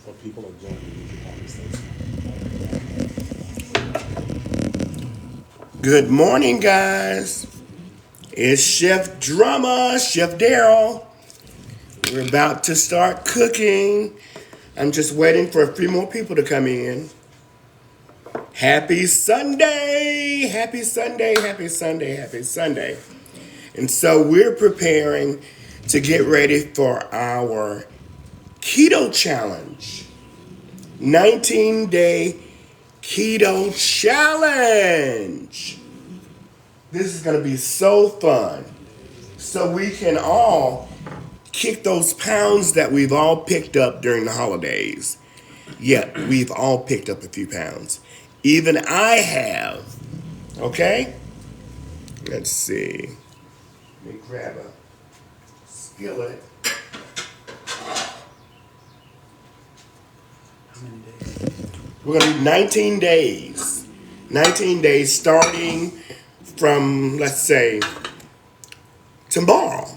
So people are joining the conversation. Good morning, guys. It's Chef Drama, Chef Daryl. We're about to start cooking. I'm just waiting for a few more people to come in. Happy Sunday! Happy Sunday, happy Sunday, happy Sunday. And so we're preparing to get ready for our Keto Challenge. 19-day Keto Challenge. This is going to be so fun. So we can all kick those pounds that we've all picked up during the holidays. Yeah, we've all picked up a few pounds. Even I have. Okay? Let's see. Let me grab a skillet. How many days? We're going to do 19 days. 19 days starting from, let's say, tomorrow.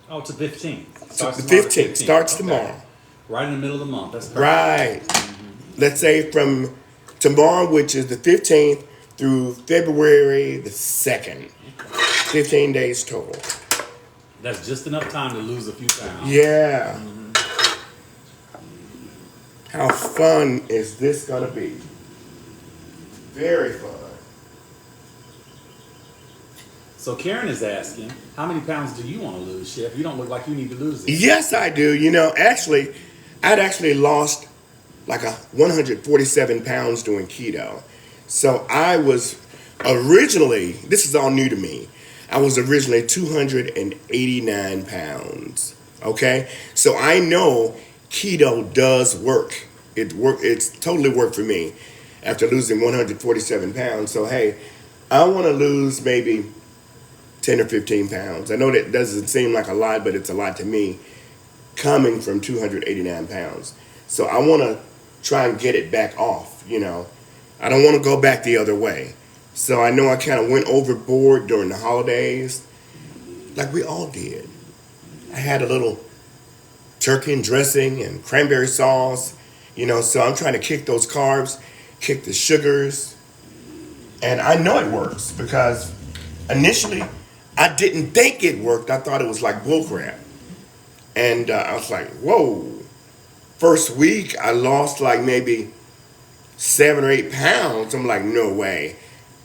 Oh, it's the 15th. So Starts the tomorrow, 15th starts Okay. tomorrow. Right in the middle of the month. That's perfect. Right. Let's say from tomorrow, which is the 15th, through February the 2nd. 15 days total. That's just enough time to lose a few pounds. Yeah. How fun is this going to be? Very fun. So Karen is asking, how many pounds do you want to lose, Chef? You don't look like you need to lose it. Yes, I do. Actually, I'd actually lost like 147 pounds doing keto. So I was originally, this is all new to me, I was originally 289 pounds. Okay? So I know keto does work. It's totally worked for me after losing 147 pounds. So hey, I want to lose maybe 10 or 15 pounds. I know that doesn't seem like a lot, but it's a lot to me coming from 289 pounds. So I want to try and get it back off. I don't want to go back the other way. So I know I kind of went overboard during the holidays, like we all did. I had a little turkey and dressing and cranberry sauce, so I'm trying to kick those carbs, kick the sugars. And I know it works because initially I didn't think it worked. I thought it was like bullcrap. And I was like, whoa. First week, I lost like maybe 7 or 8 pounds. I'm like, no way.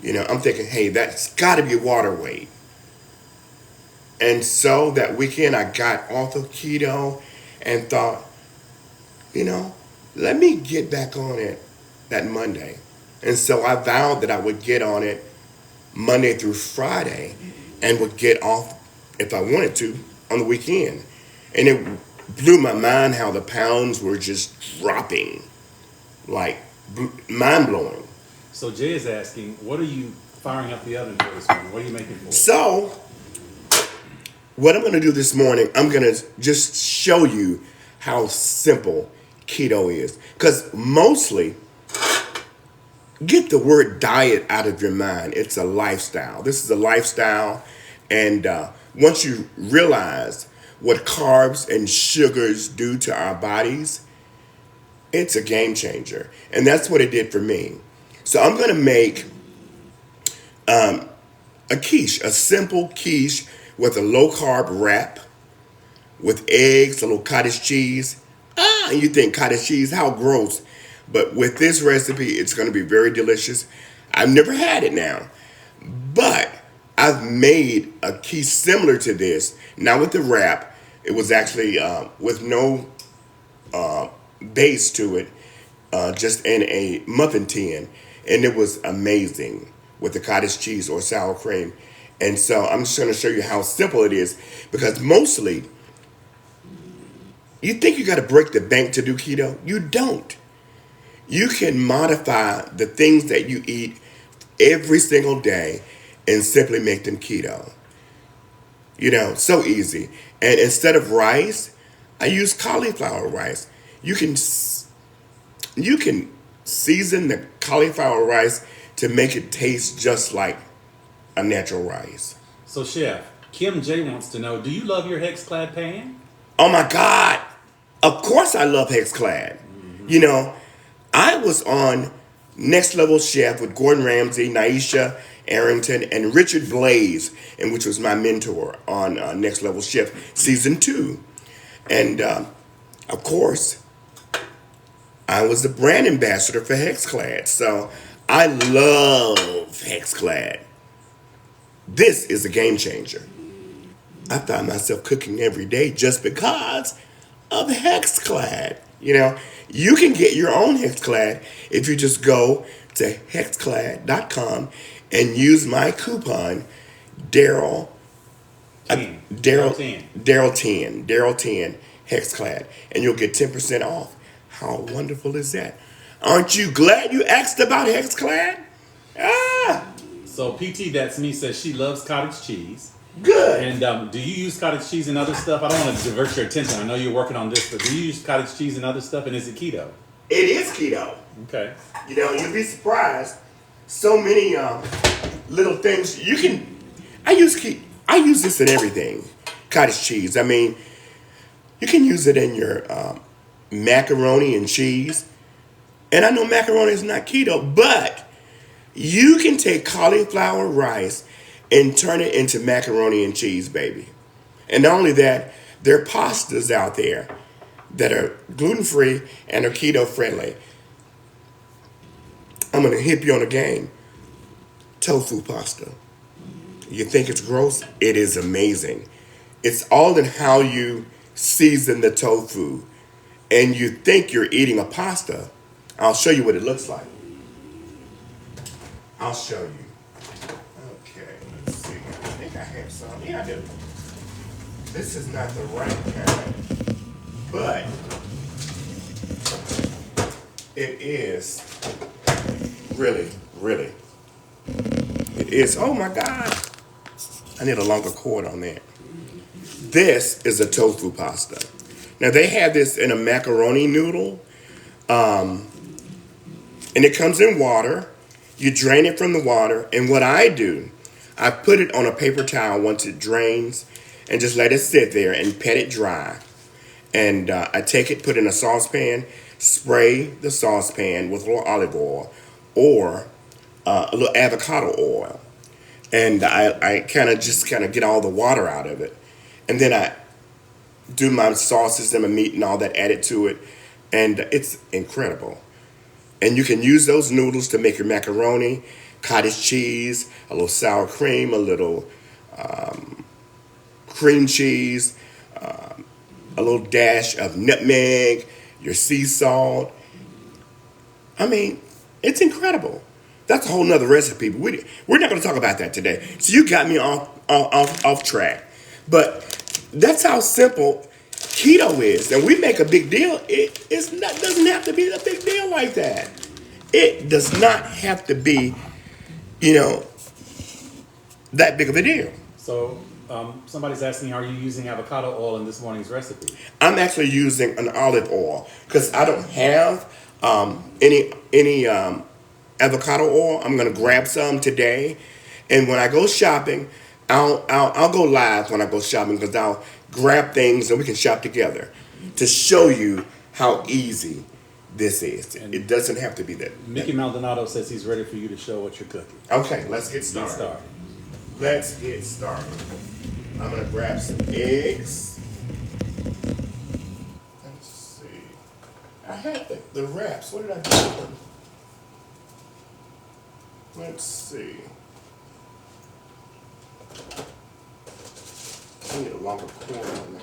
I'm thinking, hey, that's got to be water weight. And so that weekend, I got off of keto and thought, let me get back on it that Monday. And so I vowed that I would get on it Monday through Friday and would get off if I wanted to on the weekend. And it blew my mind how the pounds were just dropping, like mind blowing. So Jay is asking, what are you firing up the oven for this morning? What are you making for? So, what I'm going to do this morning, I'm going to just show you how simple keto is. Because mostly, get the word diet out of your mind. It's a lifestyle. This is a lifestyle. And once you realize what carbs and sugars do to our bodies, it's a game changer. And that's what it did for me. So I'm going to make a quiche, a simple quiche with a low carb wrap with eggs, a little cottage cheese. And you think cottage cheese, how gross. But with this recipe, it's going to be very delicious. I've never had it now. But I've made a quiche similar to this, not with the wrap. It was actually with no base to it, just in a muffin tin. And it was amazing with the cottage cheese or sour cream. And so I'm just going to show you how simple it is, because mostly you think you got to break the bank to do keto. You don't. You can modify the things that you eat every single day and simply make them keto. So easy. And instead of rice, I use cauliflower rice. You can season the cauliflower rice to make it taste just like a natural rice. So Chef, Kim J wants to know, do you love your hex-clad pan? Oh my God! Of course, I love Hexclad. You know, I was on Next Level Chef with Gordon Ramsay, Naisha Arrington, and Richard Blaze, and which was my mentor on Next Level Chef season 2. And of course, I was the brand ambassador for Hexclad. So I love Hexclad. This is a game changer. I find myself cooking every day just because of Hexclad. You know, you can get your own Hexclad if you just go to hexclad.com and use my coupon Daryl Daryl 10. Daryl 10 Hexclad, and you'll get 10% off. How wonderful is that? Aren't you glad you asked about Hexclad? Ah, So PT That's Me says she loves cottage cheese. good. And do you use cottage cheese and other stuff? I don't want to divert your attention. I know you're working on this, but do you use cottage cheese and other stuff? And is it keto? It is keto. Okay. You know, you'd be surprised. So many little things you can. I use this in everything. Cottage cheese. I mean, you can use it in your macaroni and cheese. And I know macaroni is not keto, but you can take cauliflower rice and turn it into macaroni and cheese, baby. And not only that, there are pastas out there that are gluten-free and are keto-friendly. I'm going to hip you on a game. Tofu pasta. You think it's gross? It is amazing. It's all in how you season the tofu. And you think you're eating a pasta. I'll show you what it looks like. I'll show you. Okay, let's see. I think I have some. Yeah, I do. This is not the right kind, but it is really, really. It is. Oh my God. I need a longer cord on that. This is a tofu pasta. Now they have this in a macaroni noodle, and it comes in water. You drain it from the water, and what I do, I put it on a paper towel once it drains, and just let it sit there and pet it dry. And I take it, put it in a saucepan, spray the saucepan with a little olive oil or a little avocado oil, and I kind of get all the water out of it, and then I do my sauces and my meat and all that added to it, and it's incredible. And you can use those noodles to make your macaroni, cottage cheese, a little sour cream, a little cream cheese, a little dash of nutmeg, your sea salt. I mean, it's incredible. That's a whole nother recipe, but we're not going to talk about that today. So you got me off track. But that's how simple keto is. And we make a big deal. Doesn't have to be a big deal like that. It does not have to be, that big of a deal. So somebody's asking, are you using avocado oil in this morning's recipe? I'm actually using an olive oil because I don't have any avocado oil. I'm gonna grab some today, and when I go shopping, I'll go live when I go shopping because I'll grab things and we can shop together to show you how easy this is. And it doesn't have to be that. Mickey Maldonado says he's ready for you to show what you're cooking. Okay, let's get started. Let's get started. I'm gonna grab some eggs. Let's see. I had the wraps. What did I do with them? Let's see. I need a longer cord on that.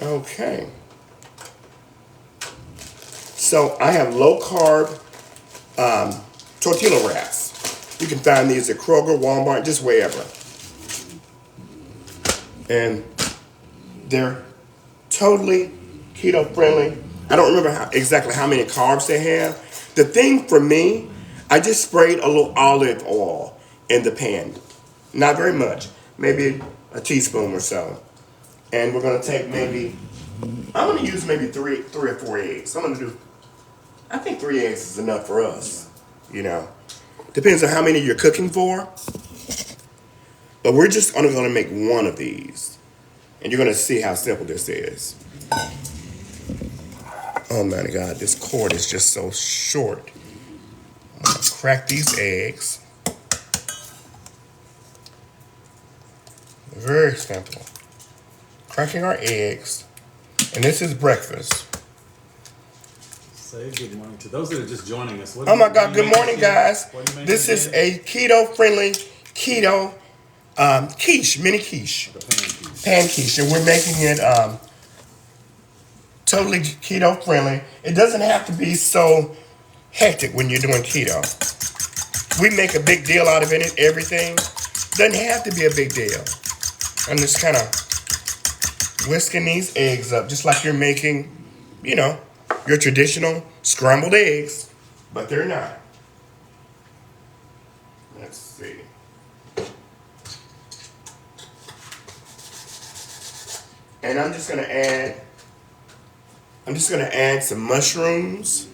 Okay. So I have low carb tortilla wraps. You can find these at Kroger, Walmart, just wherever. And they're totally keto friendly. I don't remember exactly how many carbs they have. The thing for me, I just sprayed a little olive oil in the pan. Not very much, maybe a teaspoon or so. And we're gonna take I'm gonna use maybe three or four eggs. I think 3 eggs is enough for us. Depends on how many you're cooking for. But we're just only going to make one of these. And you're going to see how simple this is. Oh my God, this cord is just so short. I'm going to crack these eggs. Very simple. Cracking our eggs. And this is breakfast. Say good morning to those that are just joining us. Oh my God, good morning, guys. This is a keto-friendly keto quiche, mini quiche. Pan quiche. And we're making it totally keto-friendly. It doesn't have to be so hectic when you're doing keto. We make a big deal out of it and everything. Doesn't have to be a big deal. I'm just kind of whisking these eggs up, just like you're making, you know, your traditional scrambled eggs, but they're not. Let's see. And I'm just gonna add some mushrooms,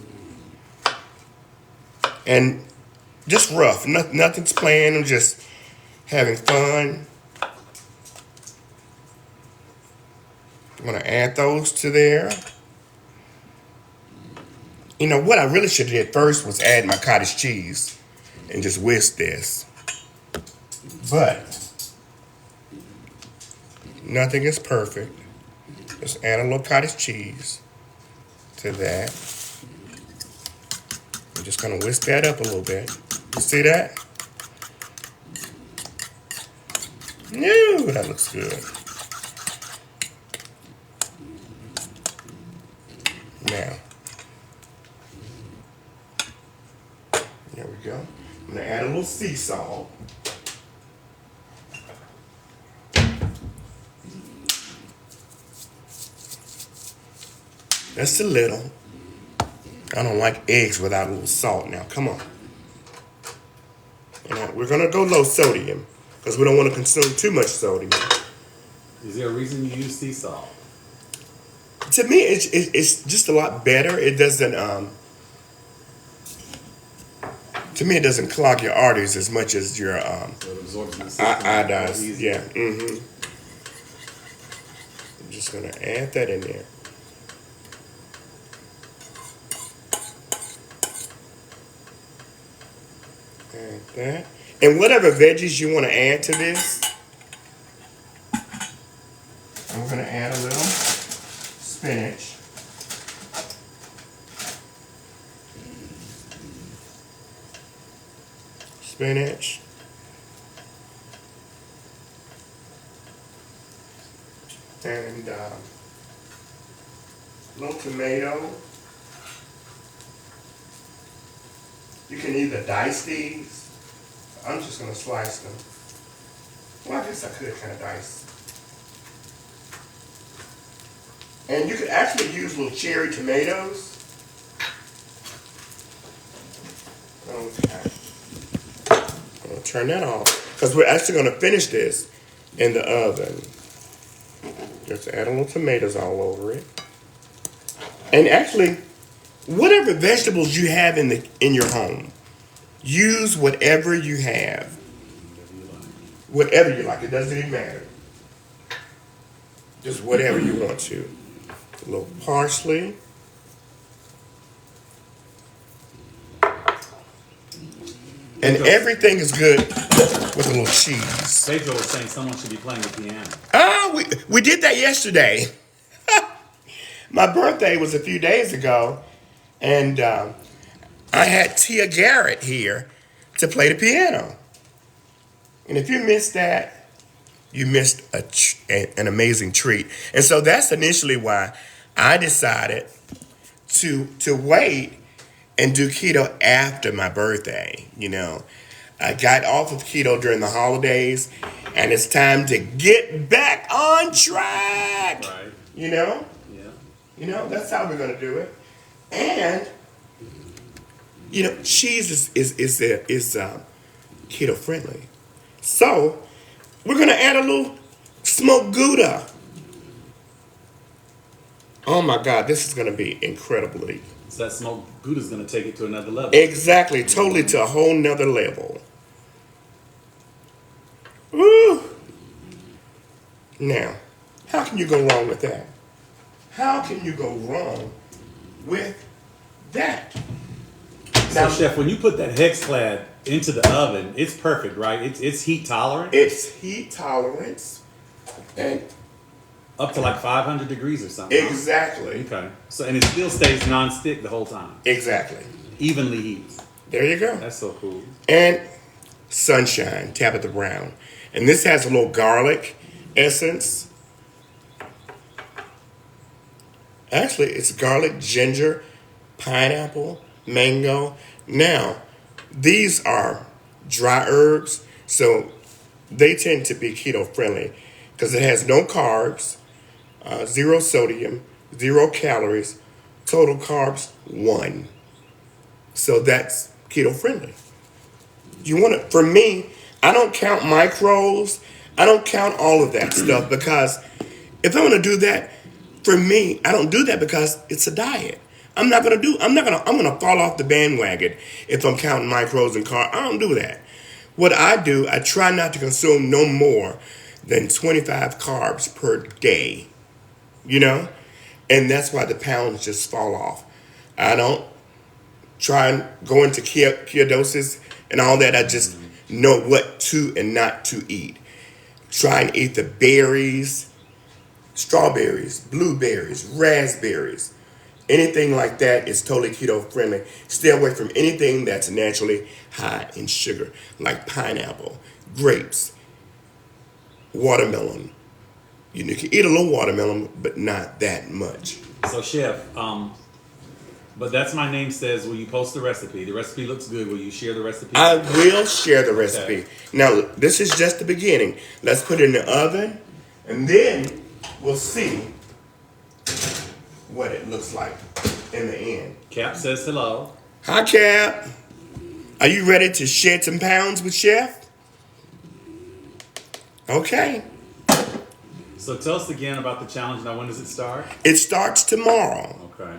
and just rough. Nothing's planned. I'm just having fun. I'm gonna add those to there. You know, what I really should have did first was add my cottage cheese and just whisk this. But nothing is perfect. Just add a little cottage cheese to that. I'm just gonna whisk that up a little bit. You see that? No, that looks good. Now, there we go. I'm gonna add a little sea salt. Just a little. I don't like eggs without a little salt now. Come on. And we're gonna go low sodium because we don't want to consume too much sodium. Is there a reason you use sea salt? To me, it's just a lot better. It doesn't to me it doesn't clog your arteries as much as your So it absorbs in the system iodized. easier. Yeah. I'm just gonna add that in there. Add that. And whatever veggies you want to add to this, I'm gonna add a little spinach. Spinach. And a little tomato. You can either dice these. I'm just gonna slice them. Well, I guess I could kind of dice. And you could actually use little cherry tomatoes. Okay. I'm gonna turn that off because we're actually gonna finish this in the oven. Just add a little tomatoes all over it. And actually, whatever vegetables you have in your home, use whatever you have. Whatever you like. It doesn't even matter. Just whatever you want to. A little parsley. And everything is good with a little cheese. Pedro was saying someone should be playing the piano. We did that yesterday. My birthday was a few days ago, and I had Tia Garrett here to play the piano. And if you missed that, you missed an amazing treat. And so that's initially why I decided to wait and do keto after my birthday. You know, I got off of keto during the holidays, and it's time to get back on track. Right. You know? Yeah. You know, that's how we're going to do it. And, you know, cheese is keto friendly. So, we're going to add a little smoked Gouda. Oh my God, this is going to be incredibly. So that smoked Gouda's going to take it to another level. Exactly, totally to a whole nother level. Ooh. Now, how can you go wrong with that? How can you go wrong with that? So, Chef, when you put that hex clad into the oven, it's perfect, right? It's heat tolerant. It's heat tolerance. And Up to like 500 degrees or something. exactly. Okay. So, and it still stays non-stick the whole time. Exactly. Evenly heats. There you go. That's so cool. And Sunshine, Tabitha Brown. And this has a little garlic essence. Actually, it's garlic, ginger, pineapple, mango. Now, these are dry herbs, so they tend to be keto friendly because it has no carbs, zero sodium, 0 calories, total carbs 1. So that's keto friendly. You want to, for me, I don't count micros. I don't count all of that stuff because if I'm going to do that, for me, I don't do that because it's a diet. I'm going to fall off the bandwagon if I'm counting micros and carbs. I don't do that. What I do, I try not to consume no more than 25 carbs per day, you know? And that's why the pounds just fall off. I don't try and go into ketosis and all that. I just know what to and not to eat. Try and eat the berries, strawberries, blueberries, raspberries. Anything like that is totally keto friendly. Stay away from anything that's naturally high in sugar, like pineapple, grapes, watermelon. You can eat a little watermelon, but not that much. So, Chef, but that's my name says, will you post the recipe? The recipe looks good. Will you share the recipe? I will share the recipe. Okay. Now, this is just the beginning. Let's put it in the oven, and then we'll see what it looks like in the end. Cap says hello. Hi, Cap. Are you ready to shed some pounds with Chef? Okay. So tell us again about the challenge. Now, when does it start? It starts tomorrow. Okay.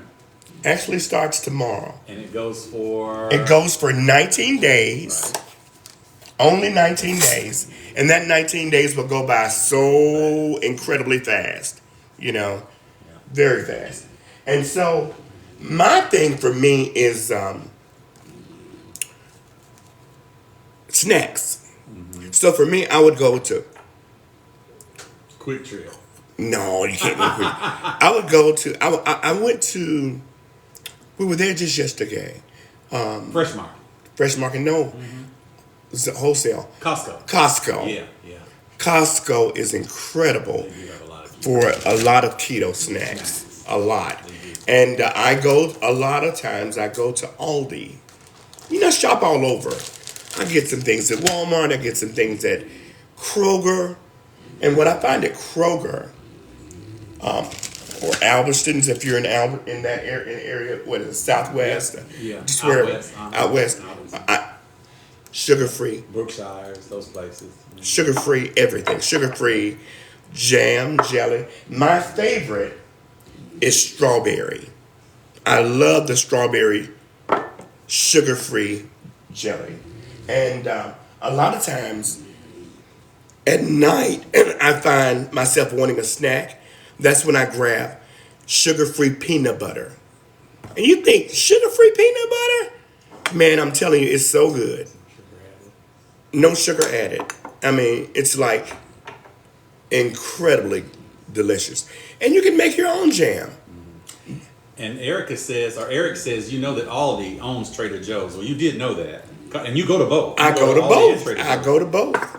Actually starts tomorrow. And it goes for? It goes for 19 days. Right. Only 19 days. And that 19 days will go by so incredibly fast. You know, very fast. And so my thing for me is snacks. Mm-hmm. So for me, I would go to Quick Trail. No, you can't go quick. I would go to. I went to. We were there just yesterday. Fresh Market. Fresh Market. No, it's a wholesale. Costco. Costco. Yeah. Costco is incredible They do have a lot of for a lot of keto snacks. A lot. And I go a lot of times. I go to Aldi. You know, shop all over. I get some things at Walmart. I get some things at Kroger. And what I find at Kroger, or Albertsons, if you're in that area, what is it, Southwest? Yeah. Just Out west. Sugar-free. Brookshires, those places. Sugar-free everything. Sugar-free jam, jelly. My favorite is strawberry. I love the strawberry sugar-free jelly. And a lot of times at night, I find myself wanting a snack. That's when I grab sugar-free peanut butter. And you think, sugar-free peanut butter? Man, I'm telling you, it's so good. No sugar added. I mean, it's like incredibly delicious. And you can make your own jam. And Eric says, you know that Aldi owns Trader Joe's. Well, you did know that. And you go to both. I go to both.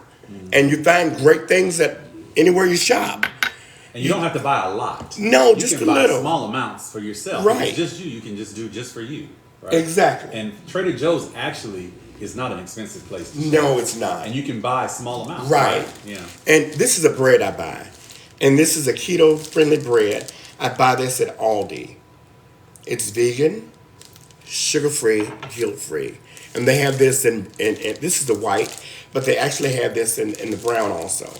And you find great things at anywhere you shop. And you don't have to buy a lot. No, just a little. You can buy small amounts for yourself. Right. It's just you. You can just do just for you. Right? Exactly. And Trader Joe's actually is not an expensive place to shop. No, it's not. And you can buy small amounts. Right. Yeah. And this is a bread I buy. And this is a keto-friendly bread. I buy this at Aldi. It's vegan, sugar-free, guilt-free. And they have this in this is the white, but they actually have this in the brown also.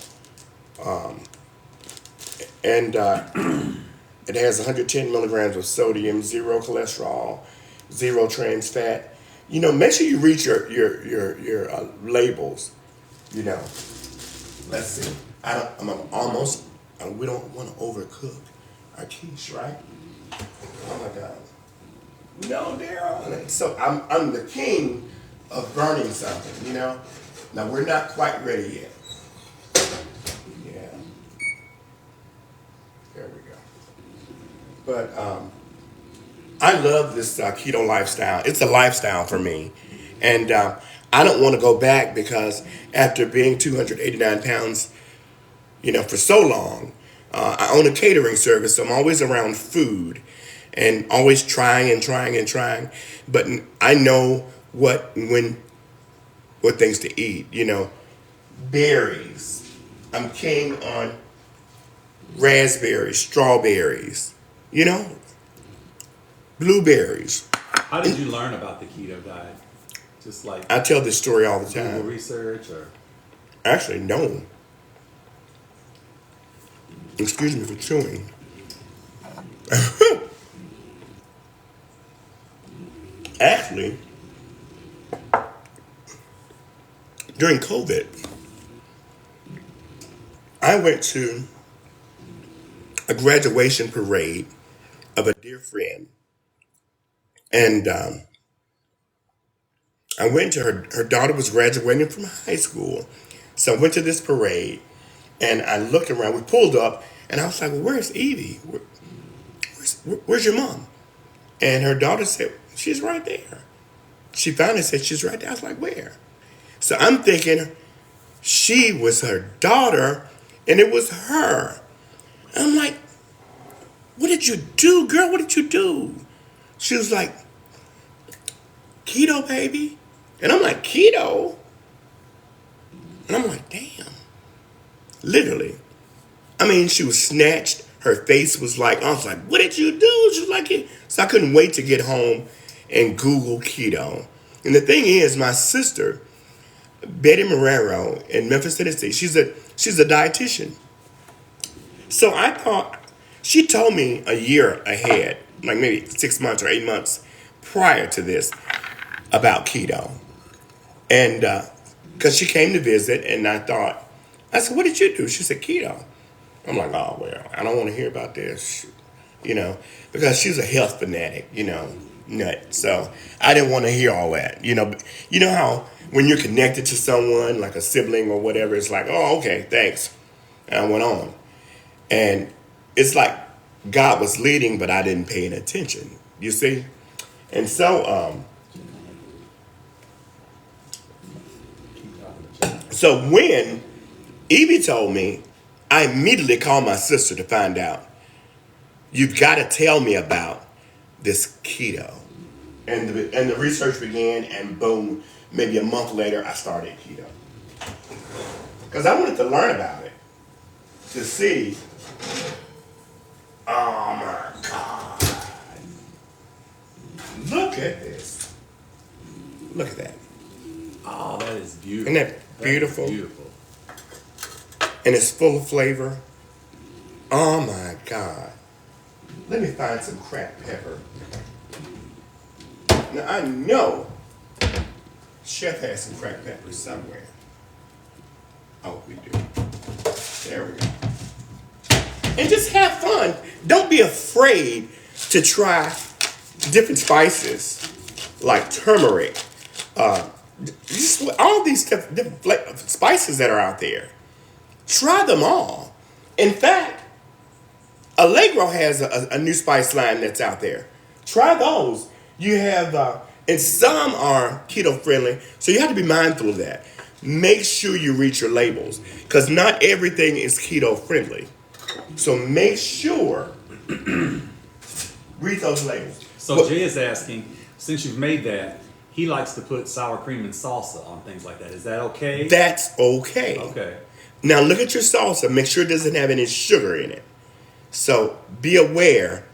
It has 110 milligrams of sodium, 0 cholesterol, 0 trans fat. You know, make sure you read your labels. You know, Let's see. I'm almost. We don't want to overcook our quiche, right? Oh my God. No, Daryl. So I'm the king of burning something, you know. Now we're not quite ready yet. Yeah. There we go. But I love this keto lifestyle. It's a lifestyle for me, and I don't want to go back because after being 289 pounds, you know, for so long. I own a catering service, so I'm always around food and always trying and trying and trying. But I know what things to eat. You know, berries. I'm king on raspberries, strawberries. You know, blueberries. How did you learn about the keto diet? Just like I tell this story all the Google time. research, or Actually, no. Excuse me for chewing. Actually, during COVID, I went to a graduation parade of a dear friend. And I went to her daughter was graduating from high school. So I went to this parade and I looked around. We pulled up and I was like, well, where's Evie? Where's your mom? And her daughter said, she's right there. She finally said, she's right there. I was like, where? So I'm thinking she was her daughter and it was her. I'm like, what did you do, girl? What did you do? She was like, keto, baby. And I'm like, keto? And I'm like, damn. Literally. I mean, she was snatched. Her face was like, I was like, what did you do? She was like, so I couldn't wait to get home and Google keto. And the thing is, my sister, Betty Marrero in Memphis, Tennessee, she's a dietitian. So I thought, she told me a year ahead, like maybe 6 months or 8 months prior to this, about keto. And because she came to visit, and I said, what did you do? She said, keto. I'm like, oh, well, I don't want to hear about this, you know, because she's a health fanatic, you know, nut. So I didn't want to hear all that, you know. You know how when you're connected to someone, like a sibling or whatever, it's like, oh, okay, thanks. And I went on. And it's like God was leading, but I didn't pay any attention, you see? And so, so when Evie told me, I immediately called my sister to find out, you've got to tell me about this keto. And the research began, and boom, maybe a month later, I started keto. Because I wanted to learn about it, to see, oh my God, look at this. Look at that. oh, that is beautiful. Isn't that beautiful? That is beautiful. And it's full of flavor. Oh my God. Let me find some cracked pepper. Now I know Chef has some cracked pepper somewhere. Oh, we do. There we go. And just have fun. Don't be afraid to try different spices like turmeric. Just all these different spices that are out there. Try them all. In fact, Allegro has a new spice line that's out there. Try those. You have, and some are keto friendly, so you have to be mindful of that. Make sure you read your labels, because not everything is keto friendly. So make sure read those labels. So Jay is asking, since you've made that, he likes to put sour cream and salsa on things like that. Is that okay? That's okay. Okay. Now look at your salsa. Make sure it doesn't have any sugar in it. So be aware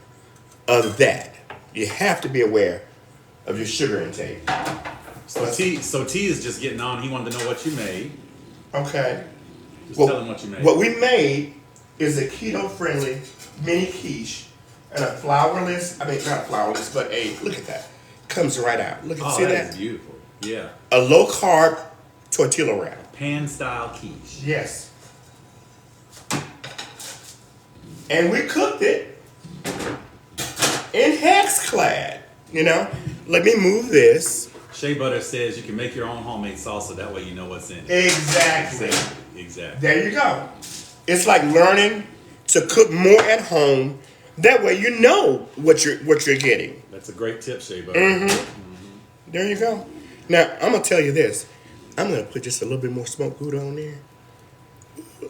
of that. You have to be aware of your sugar intake. So T is just getting on. He wanted to know what you made. Okay. Just tell him what you made. What we made is a keto-friendly mini quiche and a flourless, not flourless, but look at that. Comes right out. Look at see that? Is beautiful. Yeah. A low-carb tortilla wrap. Pan-style quiche. Yes. And we cooked it in hex clad. You know, let me move this. Shea Butter says you can make your own homemade salsa. That way you know what's in it. Exactly. Exactly. There you go. It's like learning to cook more at home. That way you know what you're getting. That's a great tip, Shea Butter. There you go. Now I'm gonna tell you this. I'm gonna put just a little bit more smoked Gouda on there.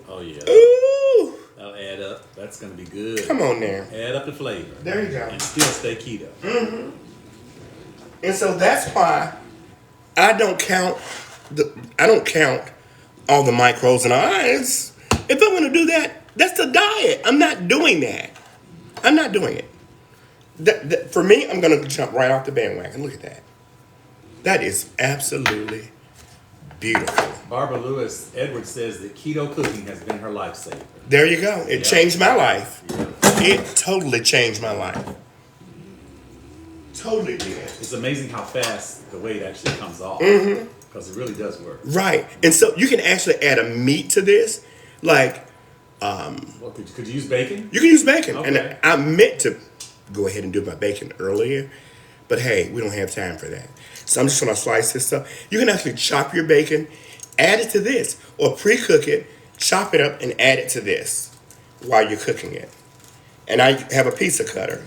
Oh yeah. Ooh, That'll add up. That's gonna be good. come on there. Add up the flavor. There you go. And still stay keto. And so that's why I don't count all the micros and eyes. If I'm gonna do that, that's a diet. I'm not doing that. I'm not doing it. For me, I'm gonna jump right off the bandwagon. Look at that. That is absolutely beautiful. Barbara Lewis Edwards says that keto cooking has been her lifesaver. There you go. It changed my life. Yeah. It totally changed my life. Totally did. It's amazing how fast the weight actually comes off. Because it really does work. Right. And so you can actually add a meat to this. Like, Well, could you use bacon? you can use bacon. Okay. And I meant to go ahead and do my bacon earlier. But hey, we don't have time for that. So I'm just going to slice this up. You can actually chop your bacon, add it to this, or pre-cook it, chop it up, and add it to this while you're cooking it. And I have a pizza cutter.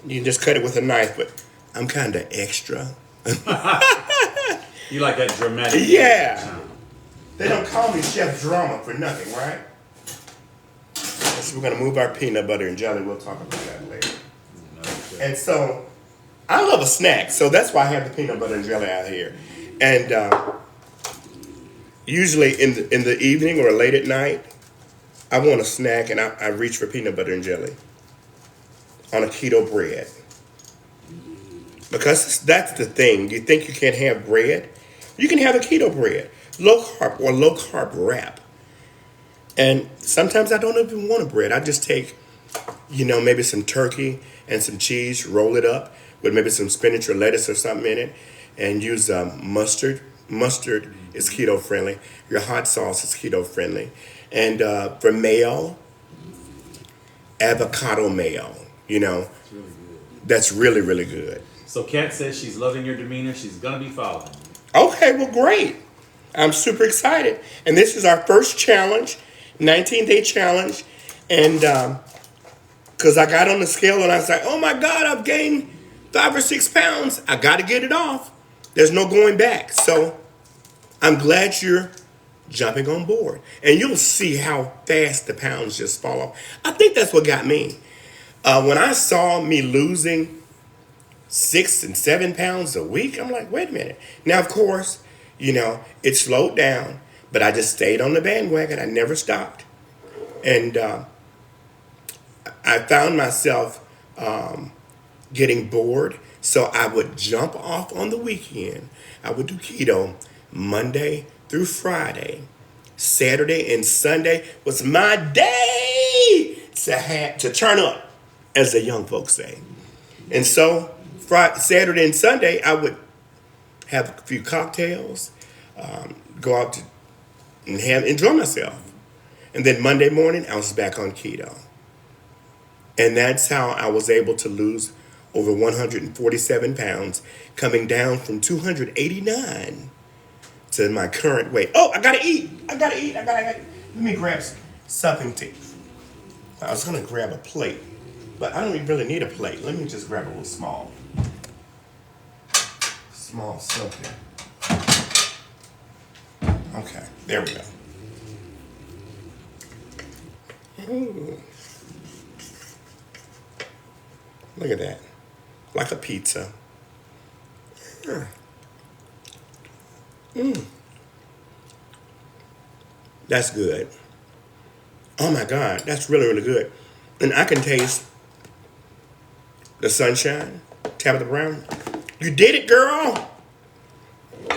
You can just cut it with a knife, but I'm kind of extra. You like that dramatic? Yeah. They don't call me Chef Drama for nothing, right? So we're going to move our peanut butter and jelly. We'll talk about that later. Okay. And so I love a snack, so that's why I have the peanut butter and jelly out here. And usually in the evening or late at night, I want a snack, and I reach for peanut butter and jelly on a keto bread. Because that's the thing. You think you can't have bread? You can have a keto bread, low carb or low carb wrap. And sometimes I don't even want a bread. I just take, maybe some turkey and some cheese, roll it up with maybe some spinach or lettuce or something in it, and use mustard. Mustard is keto friendly. Your hot sauce is keto friendly. And for mayo, avocado mayo, It's really good. that's really, really good. So Kat says she's loving your demeanor. She's going to be following you. Okay, well, great. I'm super excited. And this is our first challenge, 19-day challenge. And because I got on the scale and I was like, oh my God, I've gained 5 or 6 pounds. I got to get it off. There's no going back. So I'm glad you're jumping on board. And you'll see how fast the pounds just fall off. I think that's what got me. When I saw me losing 6 and 7 pounds a week, I'm like, wait a minute. Now, of course, it slowed down, but I just stayed on the bandwagon. I never stopped. And I found myself getting bored. So I would jump off on the weekend. I would do keto Monday through Friday. Saturday and Sunday was my day to turn up, as the young folks say. And so Saturday and Sunday, I would have a few cocktails, go out and enjoy myself. And then Monday morning, I was back on keto. And that's how I was able to lose over 147 pounds, coming down from 289 to my current weight. Oh, I gotta eat. Let me grab something to eat. I was gonna grab a plate, but I don't even really need a plate. Let me just grab a little small something. Okay, there we go. Ooh. Look at that. Like a pizza. That's good. Oh my God, that's really, really good. And I can taste the sunshine. Tabitha Brown, you did it, girl.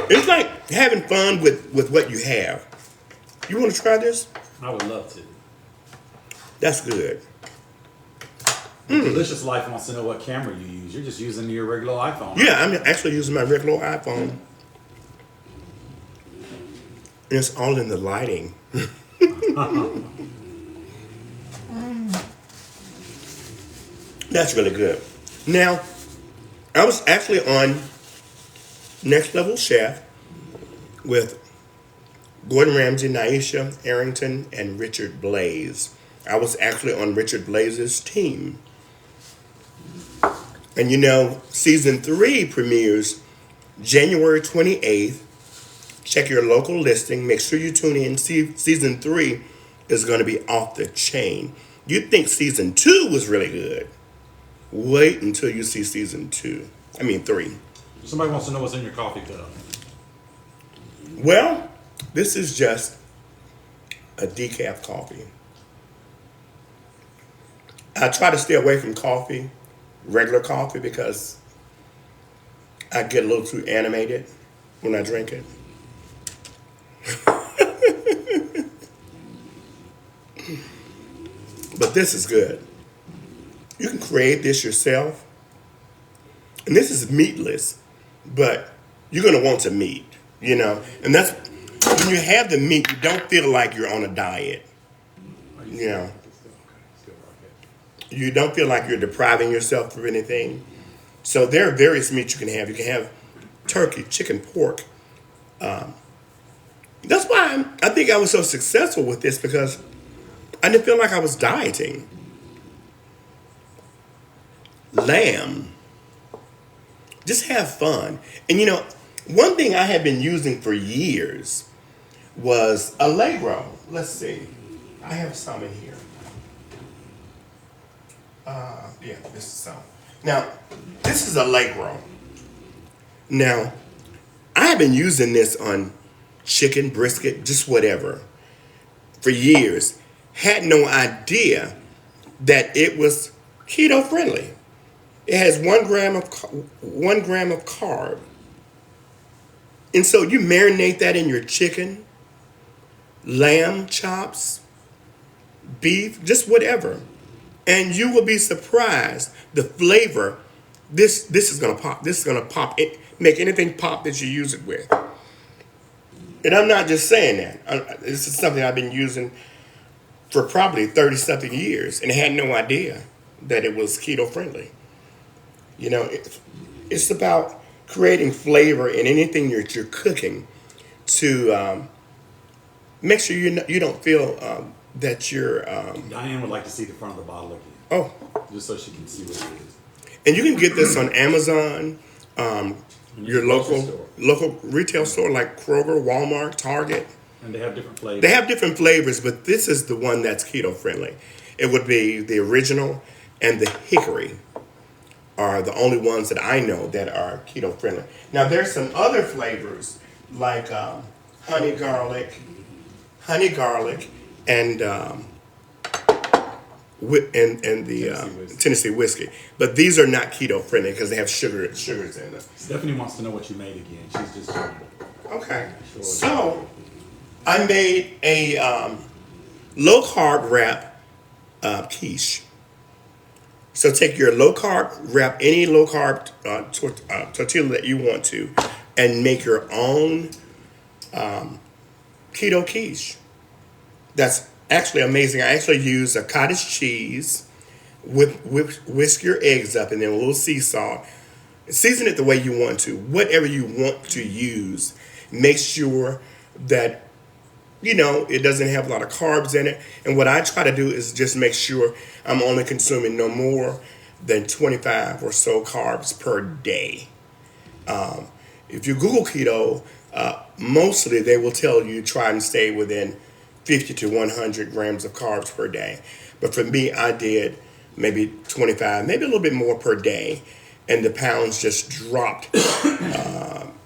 It's like having fun with what you have. You want to try this? I would love to. That's good. Delicious Life wants to know what camera you use. You're just using your regular iPhone. Yeah, I'm actually using my regular iPhone. And it's all in the lighting. That's really good. Now, I was actually on Next Level Chef with Gordon Ramsay, Naisha Arrington, and Richard Blaze. I was actually on Richard Blaze's team. And season 3 premieres January 28th. Check your local listing. Make sure you tune in. Season 3 is going to be off the chain. You'd think season 2 was really good. Wait until you see season 2. I mean 3. Somebody wants to know what's in your coffee cup. Well, this is just a decaf coffee. I try to stay away from coffee, regular coffee, because I get a little too animated when I drink it. But this is good. You can create this yourself. And this is meatless, but you're going to want some meat, And that's, when you have the meat, you don't feel like you're on a diet. You don't feel like you're depriving yourself of anything. So there are various meats you can have. You can have turkey, chicken, pork. That's why I think I was so successful with this, because I didn't feel like I was dieting. Lamb. Just have fun. And one thing I had been using for years was Allegro. Let's see. I have some in here. Yeah, this is some. Now, this is Allegro. Now, I have been using this on chicken, brisket, just whatever, for years. Had no idea that it was keto friendly. It has 1 gram of carb. And so you marinate that in your chicken, lamb chops, beef, just whatever. And you will be surprised the flavor. This is gonna pop. This is gonna pop. Make anything pop that you use it with. And I'm not just saying that. This is something I've been using for probably 30-something years, and had no idea that it was keto friendly. It's about creating flavor in anything you're cooking to make sure you don't feel that you're. Diane would like to see the front of the bottle again. Oh. Just so she can see what it is. And you can get this on Amazon, your local retail store like Kroger, Walmart, Target. And they have different flavors. They have different flavors, but this is the one that's keto friendly. It would be the original and the hickory are the only ones that I know that are keto friendly. Now there's some other flavors like honey garlic, and the Tennessee whiskey. But these are not keto friendly because they have sugars in them. Stephanie wants to know what you made again. She's just joking. Okay. So I made a low carb wrap quiche. So take your low carb, wrap any low carb tortilla that you want to, and make your own keto quiche. That's actually amazing. I actually use a cottage cheese, whisk your eggs up, and then a little sea salt. Season it the way you want to. Whatever you want to use, make sure that it doesn't have a lot of carbs in it. And what I try to do is just make sure I'm only consuming no more than 25 or so carbs per day. If you Google keto, mostly they will tell you try and stay within 50 to 100 grams of carbs per day. But for me, I did maybe 25, maybe a little bit more per day. And the pounds just dropped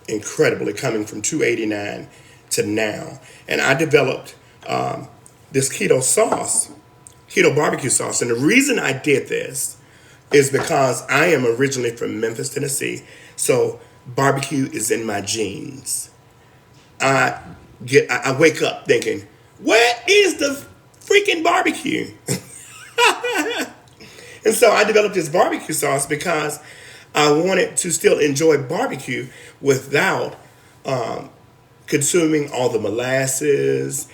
incredibly, coming from 289 to now. And I developed this keto barbecue sauce. And the reason I did this is because I am originally from Memphis, Tennessee. So barbecue is in my genes. I wake up thinking, where is the freaking barbecue? And so I developed this barbecue sauce because I wanted to still enjoy barbecue without consuming all the molasses,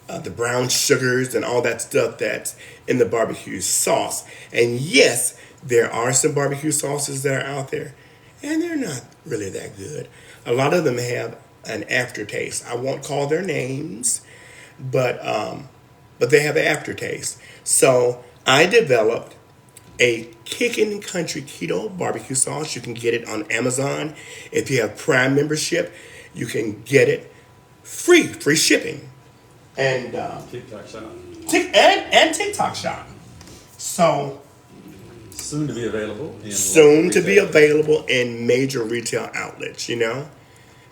the brown sugars, and all that stuff that's in the barbecue sauce. And yes, There are some barbecue sauces that are out there, and they're not really that good. A lot of them have an aftertaste. I won't call their names, but they have an aftertaste. So I developed a Kickin' Country Keto barbecue sauce. You can get it on Amazon. If you have Prime membership, you can get it free shipping, and TikTok shop. and TikTok shop. So Soon to be available. soon to be available in major retail outlets.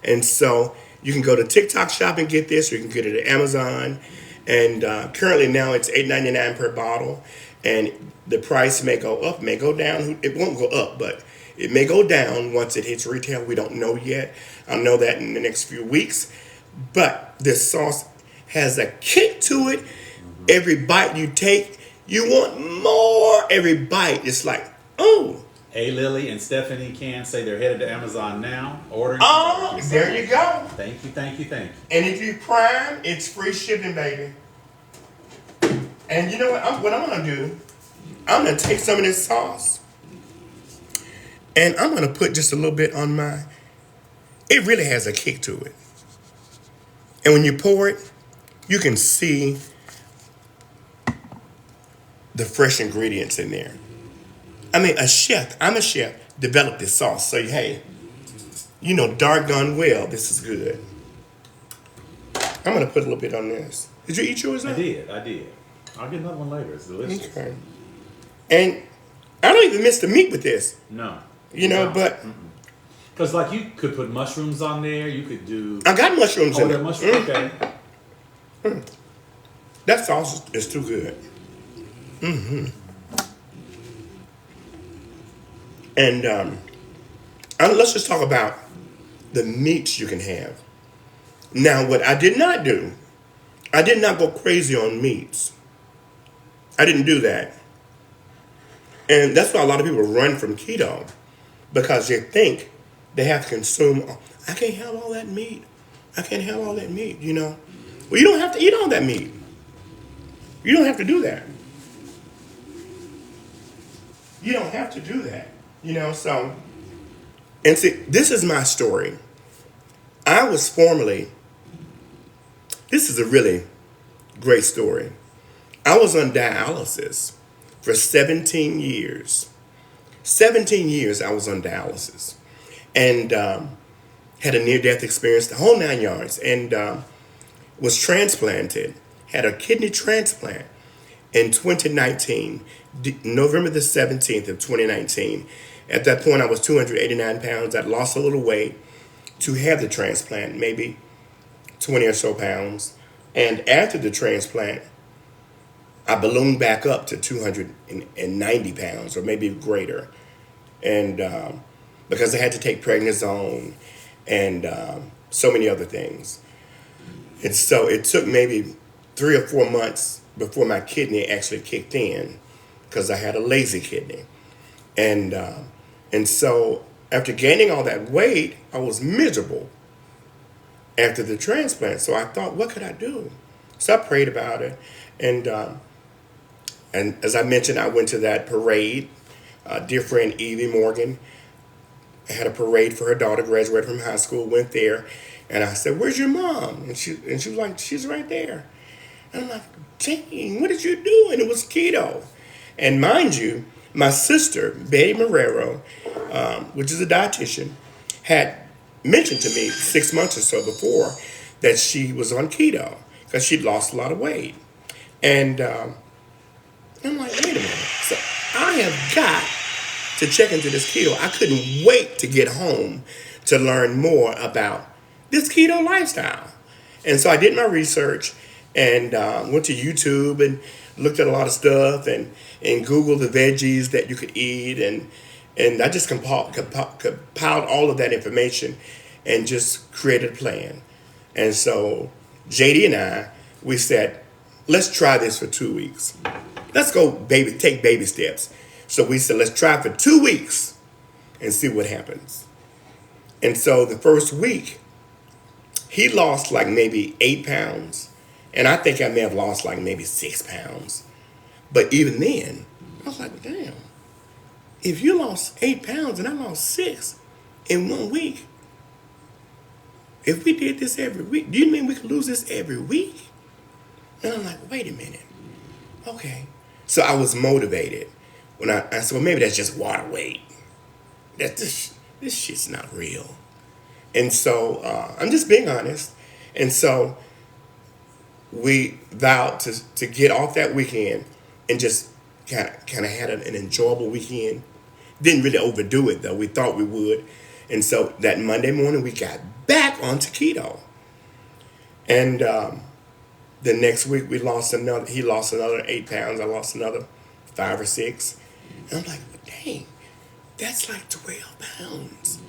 And so you can go to TikTok shop and get this, or you can get it at Amazon. And currently now it's $8.99 per bottle, and the price may go up, may go down. It won't go up, but it may go down once it hits retail. We don't know yet. I'll know that in the next few weeks. But this sauce has a kick to it. Every bite you take, you want more. Every bite, it's like, oh. Hey, Lily and Stephanie can say they're headed to Amazon now. Ordering. Oh, there you go. Thank you, thank you, thank you. And if you Prime, it's free shipping, baby. And you know what I'm going to do? I'm going to take some of this sauce, and I'm going to put just a little bit on my... It really has a kick to it. And when you pour it, you can see the fresh ingredients in there. I mean, I'm a chef, developed this sauce. So, hey, doggone well, this is good. I'm going to put a little bit on this. Did you eat yours? I did. I'll get another one later. It's delicious. Okay. And I don't even miss the meat with this. No. But... Because, like, you could put mushrooms on there. You could do... I got mushrooms in there it. mushrooms? Okay. That sauce is too good. And let's just talk about the meats you can have. Now, what I did not do, I did not go crazy on meats. I didn't do that. And that's why a lot of people run from keto, because they think they have to consume. I can't have all that meat. I can't have all that meat, Well, you don't have to eat all that meat. You don't have to do that. You don't have to do that, so. And see, this is my story. This is a really great story. I was on dialysis for 17 years. 17 years I was on dialysis. And had a near-death experience, the whole 9 yards, and was transplanted, had a kidney transplant in 2019, November the 17th of 2019. At that point, I was 289 pounds. I'd lost a little weight to have the transplant, maybe 20 or so pounds. And after the transplant, I ballooned back up to 290 pounds, or maybe greater. And because I had to take prednisone and so many other things. And so it took maybe 3 or 4 months before my kidney actually kicked in, because I had a lazy kidney. And so after gaining all that weight, I was miserable after the transplant. So I thought, what could I do? So I prayed about it. And as I mentioned, I went to that parade. Dear friend Evie Morgan had a parade for her daughter, graduated from high school, went there. And I said, where's your mom? And she was like, she's right there. And I'm like, dang, what did you do? And it was keto. And mind you, my sister, Betty Marrero, which is a dietitian, had mentioned to me 6 months or so before that she was on keto because she'd lost a lot of weight. And I'm like, wait a minute. So I have got to check into this keto. I couldn't wait to get home to learn more about this keto lifestyle. And so I did my research and went to YouTube and looked at a lot of stuff and Googled the veggies that you could eat. And I just compiled all of that information and just created a plan. And so JD and I, we said, let's try this for 2 weeks. Let's go take baby steps. So we said, let's try for 2 weeks and see what happens. And so the first week, he lost like maybe 8 pounds. And I think I may have lost like maybe 6 pounds. But even then, I was like, damn, if you lost 8 pounds and I lost 6 in 1 week, if we did this every week, do you mean we could lose this every week? And I'm like, wait a minute. Okay. So I was motivated when I said, well, maybe that's just water weight. This shit's not real. And so I'm just being honest. And so we vowed to get off that weekend and just kind of had an enjoyable weekend. Didn't really overdo it though. We thought we would. And so that Monday morning we got back onto keto. And the next week he lost another 8 pounds. I lost another 5 or 6. And I'm like, dang, that's like 12 pounds.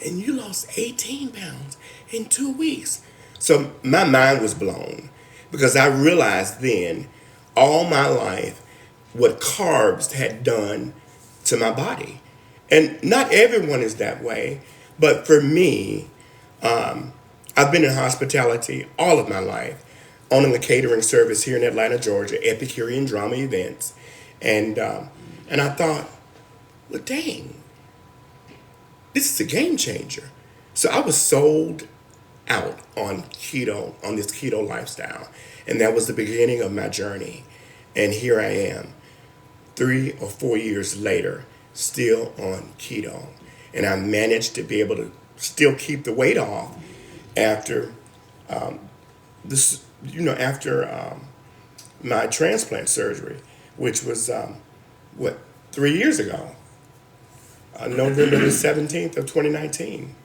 And you lost 18 pounds in 2 weeks. So my mind was blown because I realized then all my life what carbs had done to my body. And not everyone is that way, but for me, I've been in hospitality all of my life, owning a catering service here in Atlanta, Georgia, Epicurean Drama Events. And I thought, well, dang, this is a game changer. So I was sold out on keto, on this keto lifestyle. And that was the beginning of my journey. And here I am, 3 or 4 years later, still on keto. And I managed to be able to still keep the weight off after my transplant surgery, which was 3 years ago, November the 17th of 2019,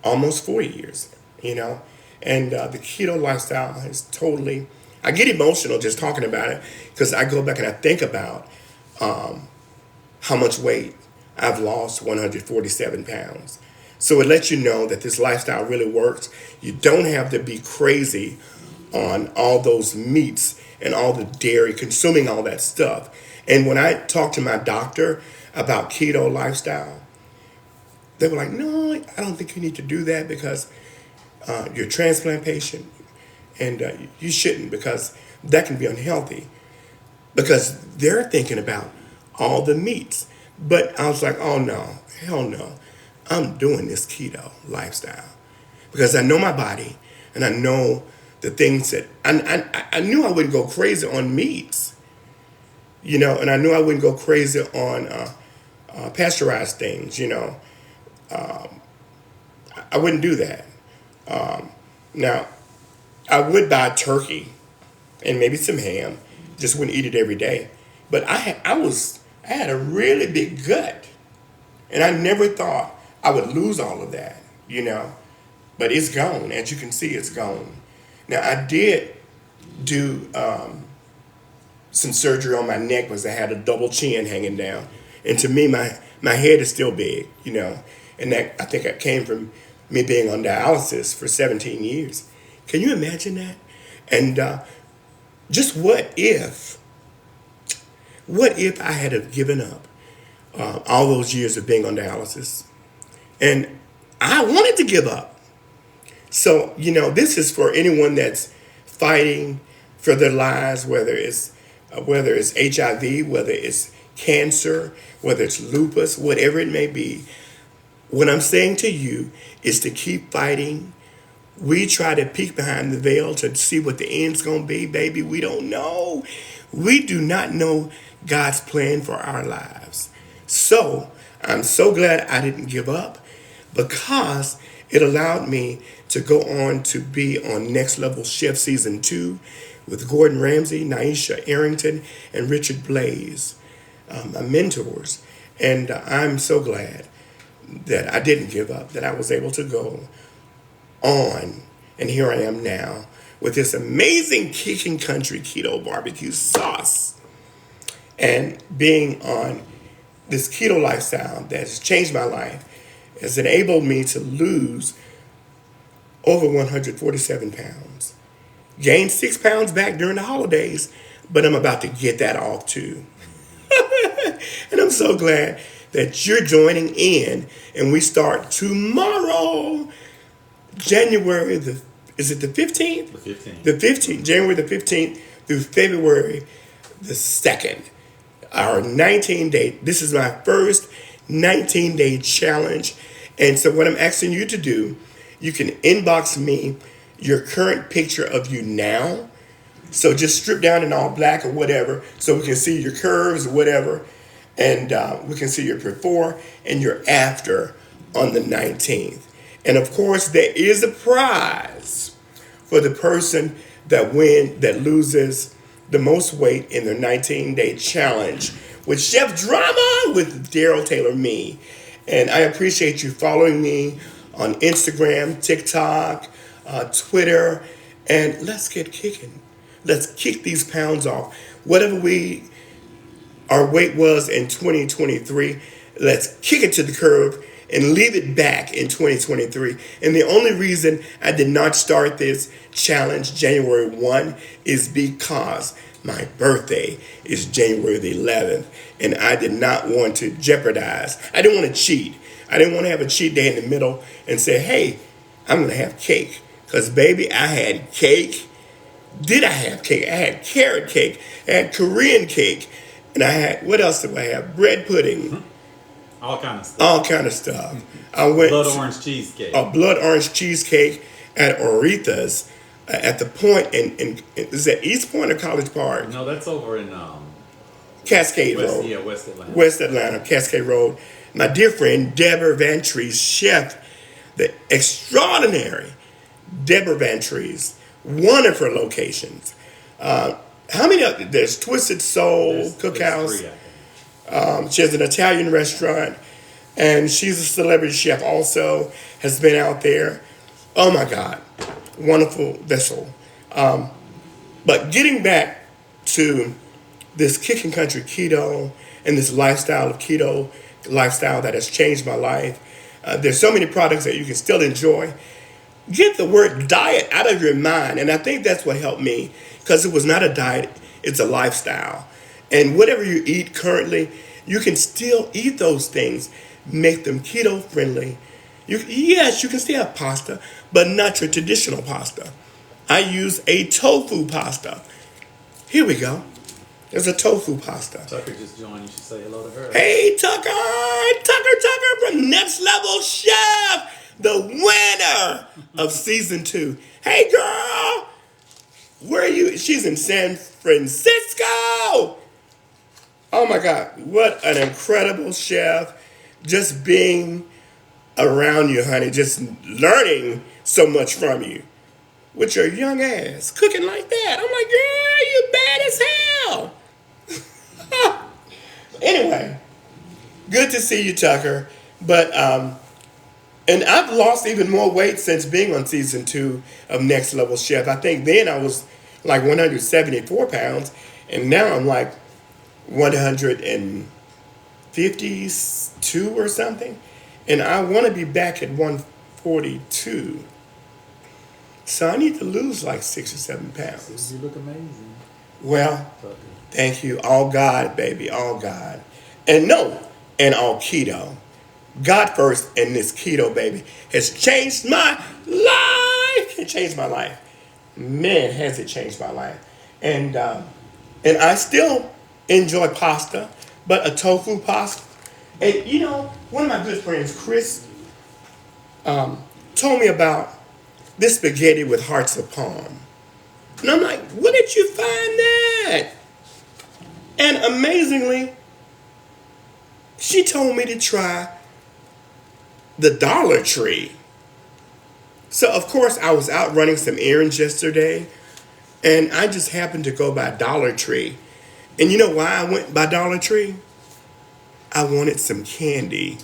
almost 4 years, and the keto lifestyle is totally, I get emotional just talking about it because I go back and I think about how much weight I've lost, 147 pounds. So it lets you know that this lifestyle really works. You don't have to be crazy on all those meats and all the dairy, consuming all that stuff. And when I talked to my doctor about keto lifestyle, they were like, no, I don't think you need to do that because you're a transplant patient and you shouldn't because that can be unhealthy because they're thinking about all the meats. But I was like, oh no, hell no. I'm doing this keto lifestyle because I know my body and I know the things that I knew I wouldn't go crazy on meats, and I knew I wouldn't go crazy on pasteurized things, I wouldn't do that. Now, I would buy turkey and maybe some ham, just wouldn't eat it every day. But I had a really big gut, and I never thought I would lose all of that, But it's gone. As you can see, it's gone. Now, I did do some surgery on my neck because I had a double chin hanging down. And to me, my head is still big, And that, I think, it came from me being on dialysis for 17 years. Can you imagine that? And just what if I had have given up all those years of being on dialysis? And I wanted to give up. So, this is for anyone that's fighting for their lives, whether it's HIV, whether it's cancer, whether it's lupus, whatever it may be. What I'm saying to you is to keep fighting. We try to peek behind the veil to see what the end's going to be, baby. We don't know. We do not know God's plan for our lives. So I'm so glad I didn't give up because it allowed me to go on to be on Next Level Chef Season 2 with Gordon Ramsay, Naisha Arrington, and Richard Blaze, my mentors. And I'm so glad that I didn't give up, that I was able to go on. And here I am now with this amazing Kicking Country Keto Barbecue Sauce. And being on this keto lifestyle that has changed my life has enabled me to lose over 147 pounds. Gained 6 pounds back during the holidays, but I'm about to get that off too. And I'm so glad that you're joining in, and we start tomorrow, January is it the 15th? The 15th. The 15th, January the 15th through February the 2nd. our 19-day. This is my first 19-day challenge. And so what I'm asking you to do, you can inbox me your current picture of you now. So just strip down in all black or whatever, so we can see your curves or whatever, and we can see your before and your after on the 19th. And of course, there is a prize for the person that loses the most weight in their 19-day challenge with Chef Drama with Daryl Taylor Me. And I appreciate you following me on Instagram, TikTok, Twitter, and let's get kicking. Let's kick these pounds off. Whatever our weight was in 2023, let's kick it to the curb and leave it back in 2023. And the only reason I did not start this challenge January 1 is because my birthday is January the 11th, and I did not want to jeopardize. I didn't want to cheat. I didn't want to have a cheat day in the middle and say, hey, I'm going to have cake. Because, baby, I had cake. Did I have cake? I had carrot cake. I had Korean cake. And I had, what else did I have? Bread pudding. All kind of stuff. All kind of stuff. I went blood orange cheesecake. A blood orange cheesecake at Oretha's at the point in is that East Point or College Park? No, that's over in Cascade Road. Yeah, West Atlanta. West Atlanta, Cascade Road. My dear friend Deborah Vantrease, chef, the extraordinary Deborah Vantrease, wonderful locations. How many? There's Twisted Soul Cookhouse. She has an Italian restaurant, and she's a celebrity chef also, has been out there. Oh my God, wonderful vessel. But getting back to this kicking country keto and this lifestyle of keto, lifestyle that has changed my life. There's so many products that you can still enjoy. Get the word diet out of your mind. And I think that's what helped me, because it was not a diet, it's a lifestyle. And whatever you eat currently, you can still eat those things. Make them keto friendly. Yes, you can still have pasta, but not your traditional pasta. I use a tofu pasta. Here we go. There's a tofu pasta. Tucker just joined. You should say hello to her. Hey, Tucker! Tucker from Next Level Chef, the winner of season 2. Hey, girl! Where are you? She's in San Francisco! Oh my God, what an incredible chef. Just being around you, honey, just learning so much from you. With your young ass, cooking like that. I'm like, girl, you bad as hell. Anyway, good to see you, Tucker. But, and I've lost even more weight since being on season 2 of Next Level Chef. I think then I was like 174 pounds, and now I'm like 152 or something. And I want to be back at 142. So I need to lose like 6 or 7 pounds. You look amazing. Well, thank you. All God, baby. All God. And all keto. God first, and this keto, baby, has changed my life. It changed my life. Man, has it changed my life. And I still enjoy pasta, but a tofu pasta. And you know, one of my good friends, Chris, told me about this spaghetti with hearts of palm. And I'm like, where did you find that? And amazingly, she told me to try the Dollar Tree. So, of course, I was out running some errands yesterday, and I just happened to go by Dollar Tree. And you know why I went by Dollar Tree? I wanted some candy.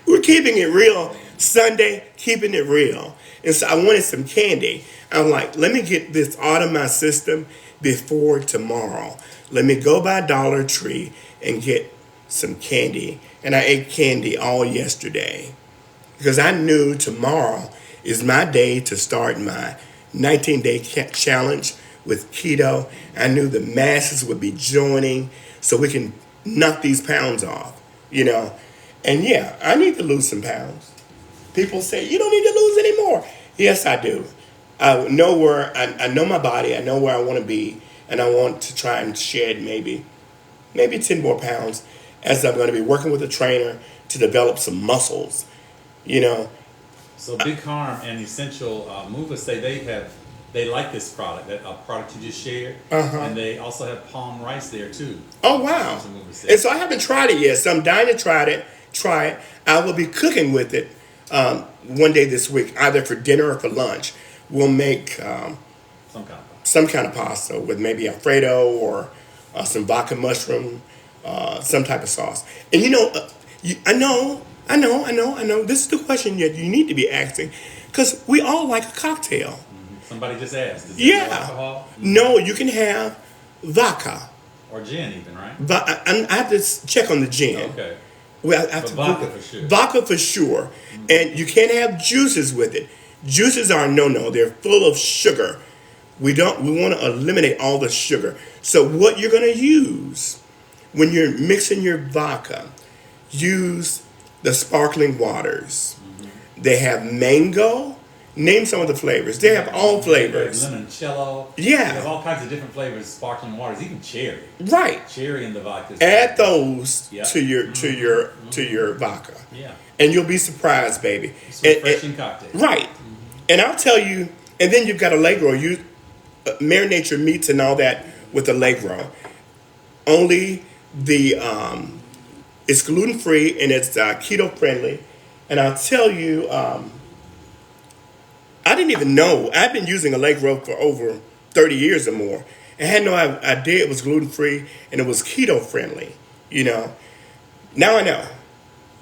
We're keeping it real. Sunday, keeping it real. And so I wanted some candy. I'm like, let me get this out of my system before tomorrow. Let me go by Dollar Tree and get some candy. And I ate candy all yesterday because I knew tomorrow is my day to start my 19-day challenge with keto. I knew the masses would be joining so we can knock these pounds off, you know. And yeah, I need to lose some pounds. People say, you don't need to lose any more. Yes, I do. I know where, I know my body. I know where I want to be. and I want to try and shed maybe 10 more pounds, as I'm going to be working with a trainer to develop some muscles. You know, So Big Harm and Essential Movers say they like this product, that product you just shared, and they also have palm rice there too. oh wow! Essential Movers say. And so I haven't tried it yet. So I'm dying to try it. Try it. I will be cooking with it one day this week, either for dinner or for lunch. We'll make Some kind of some kind of pasta with maybe Alfredo or some vodka mushroom, some type of sauce. And I know. This is the question that you need to be asking, because we all like a cocktail. Somebody just asked. Is there no Yeah. alcohol? No, you can have vodka. Or gin even, right? I have to check on the gin. Okay. Well, I have But to vodka Google- for sure. Vodka for sure. And you can't have juices with it. Juices are a no-no. They're full of sugar. We want to eliminate all the sugar. So what you're going to use when you're mixing your vodka, use the sparkling waters. They have mango. Name some of the flavors. They have all flavors. Limoncello. Yeah. They have all kinds of different flavors, sparkling waters, even cherry. Right. Cherry in the vodka. Add those Yeah. to your vodka. Yeah. And you'll be surprised, baby. It's And- refreshing cocktail. right. And I'll tell you, and then you've got Allegro. You marinate your meats and all that with Allegro. Only it's gluten free and it's keto friendly. And I'll tell you, I didn't even know. I've been using Allegro for over 30 years or more. And had no idea it was gluten free and it was keto friendly. You know, now I know,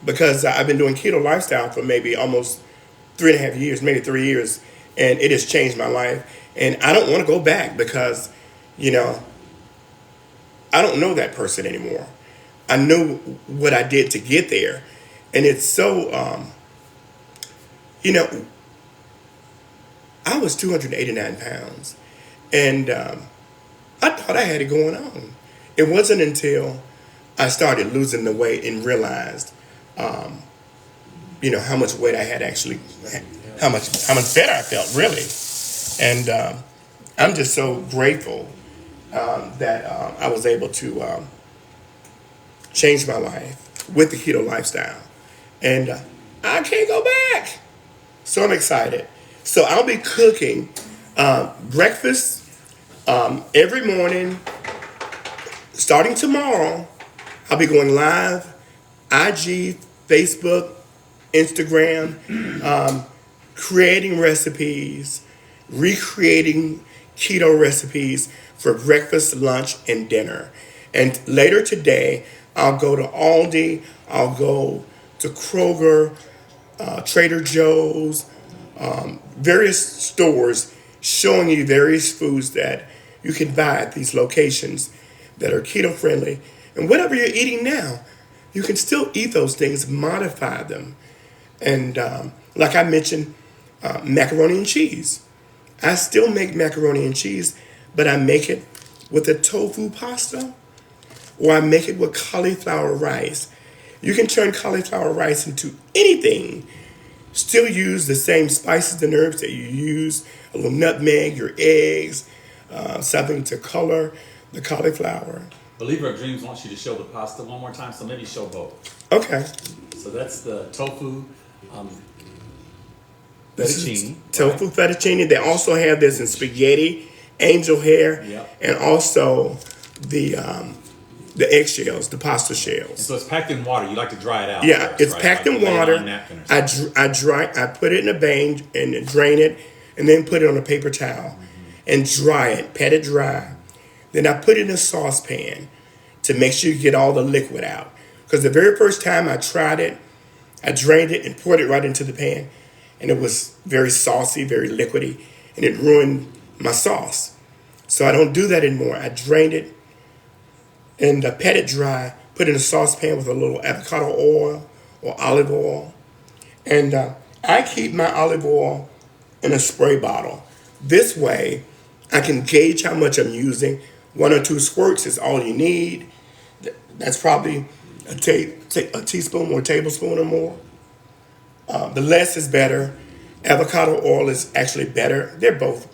because I've been doing keto lifestyle for maybe almost 3.5 years, maybe 3 years, and it has changed my life. And I don't want to go back because, I don't know that person anymore. I know what I did to get there, and it's so, I was 289 pounds, and I thought I had it going on. It wasn't until I started losing the weight and realized, how much weight I had actually, how much better I felt, really. And I'm just so grateful that I was able to change my life with the keto lifestyle. And I can't go back. So I'm excited. So I'll be cooking breakfast every morning. Starting tomorrow, I'll be going live, IG, Facebook, Instagram, creating recipes, recreating keto recipes for breakfast, lunch, and dinner. And later today, I'll go to Aldi, I'll go to Kroger, Trader Joe's, various stores showing you various foods that you can buy at these locations that are keto friendly. And whatever you're eating now, you can still eat those things, modify them. And like I mentioned, macaroni and cheese. I still make macaroni and cheese, but I make it with a tofu pasta, or I make it with cauliflower rice. You can turn cauliflower rice into anything. Still use the same spices and herbs that you use, a little nutmeg, your eggs, something to color the cauliflower. Believer of Dreams wants you to show the pasta one more time, so maybe show both. Okay. So that's the tofu This is fettuccine. tofu right? fettuccine. They also have this in spaghetti, angel hair, Yep. and also the eggshells, the pasta And shells. so it's packed in water. You like to dry it out. Yeah, first, it's right? packed Like in lay it on water. a napkin or something. I put it in a vein and drain it, and then put it on a paper towel and dry it, pat it dry. Then I put it in a saucepan to make sure you get all the liquid out. Because the very first time I tried it, I drained it and poured it right into the pan, and it was very saucy, very liquidy, and it ruined my sauce. So I don't do that anymore. I drained it and pat it dry, put it in a saucepan with a little avocado oil or olive oil. And I keep my olive oil in a spray bottle. This way, I can gauge how much I'm using. 1 or 2 squirts is all you need. That's probably a teaspoon or a tablespoon or more. The less is better. Avocado oil is actually better. They're both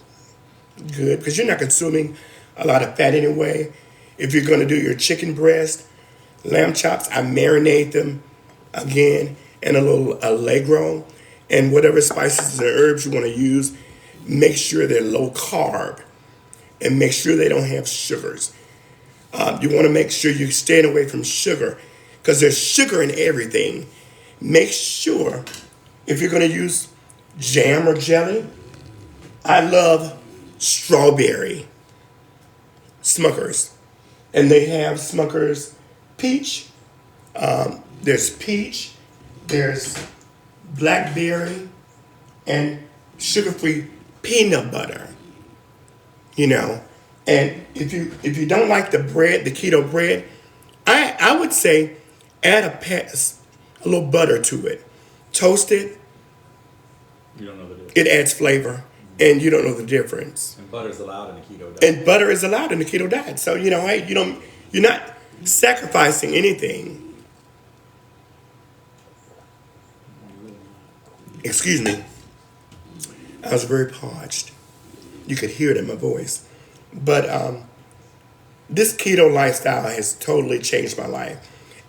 good because you're not consuming a lot of fat anyway. If you're going to do your chicken breast, lamb chops, I marinate them again in a little Allegro, and whatever spices and herbs you want to use, make sure they're low carb and make sure they don't have sugars. You want to make sure you're staying away from sugar because there's sugar in everything. Make sure if you're going to use jam or jelly, I love strawberry Smuckers. And they have Smuckers peach. There's peach, there's blackberry, and sugar-free peanut butter. You know, and if you don't like the bread, the keto bread, I would say add a little butter to it, toast it. You don't know the difference. It adds flavor, and you don't know the difference. And butter's allowed in the keto diet. And butter is allowed in the keto diet, so hey, you're not sacrificing anything. Excuse me. I was very parched. You could hear it in my voice. But this keto lifestyle has totally changed my life.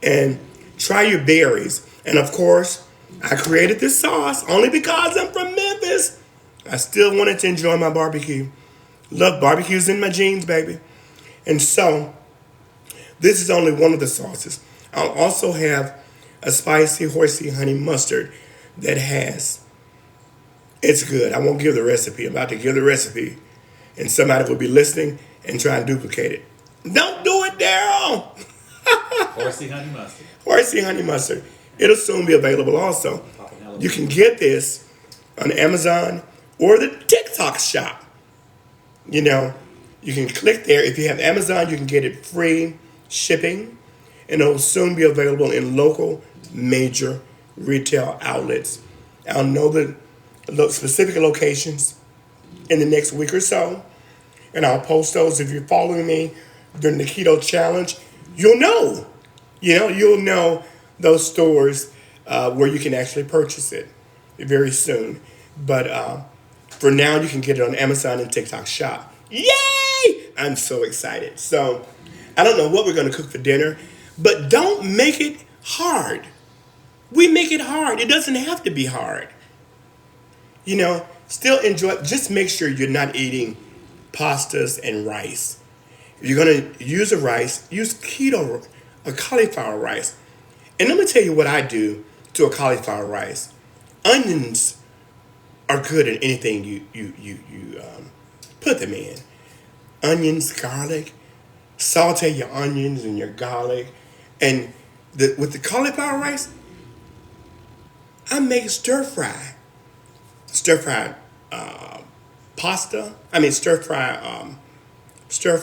And try your berries. And of course, I created this sauce only because I'm from Memphis. I still wanted to enjoy my barbecue. Love barbecues in my jeans, baby. And so, this is only one of the sauces. I'll also have a spicy horsey honey mustard that it's good. I won't give the recipe. I'm about to give the recipe. And somebody will be listening and try and duplicate it. Don't do it, Daryl. Horsey honey mustard. Horsey honey mustard. It'll soon be available also. You can get this on Amazon or the TikTok shop. You can click there. If you have Amazon, you can get it free shipping. And it'll soon be available in local major retail outlets. I'll know the specific locations in the next week or so. And I'll post those. If you're following me during the Keto Challenge, you'll know. You'll know those stores where you can actually purchase it very soon. But for now, you can get it on Amazon and TikTok shop. Yay! I'm so excited. So I don't know what we're going to cook for dinner, but don't make it hard. We make it hard. It doesn't have to be hard. Still enjoy. Just make sure you're not eating pastas and rice. If you're going to use a rice, use keto, a cauliflower rice. And let me tell you what I do to a cauliflower rice. Onions are good in anything you put them in. Onions, garlic. Saute your onions and your garlic. And with the cauliflower rice, I make stir fry pasta. I mean stir fry. Shrimp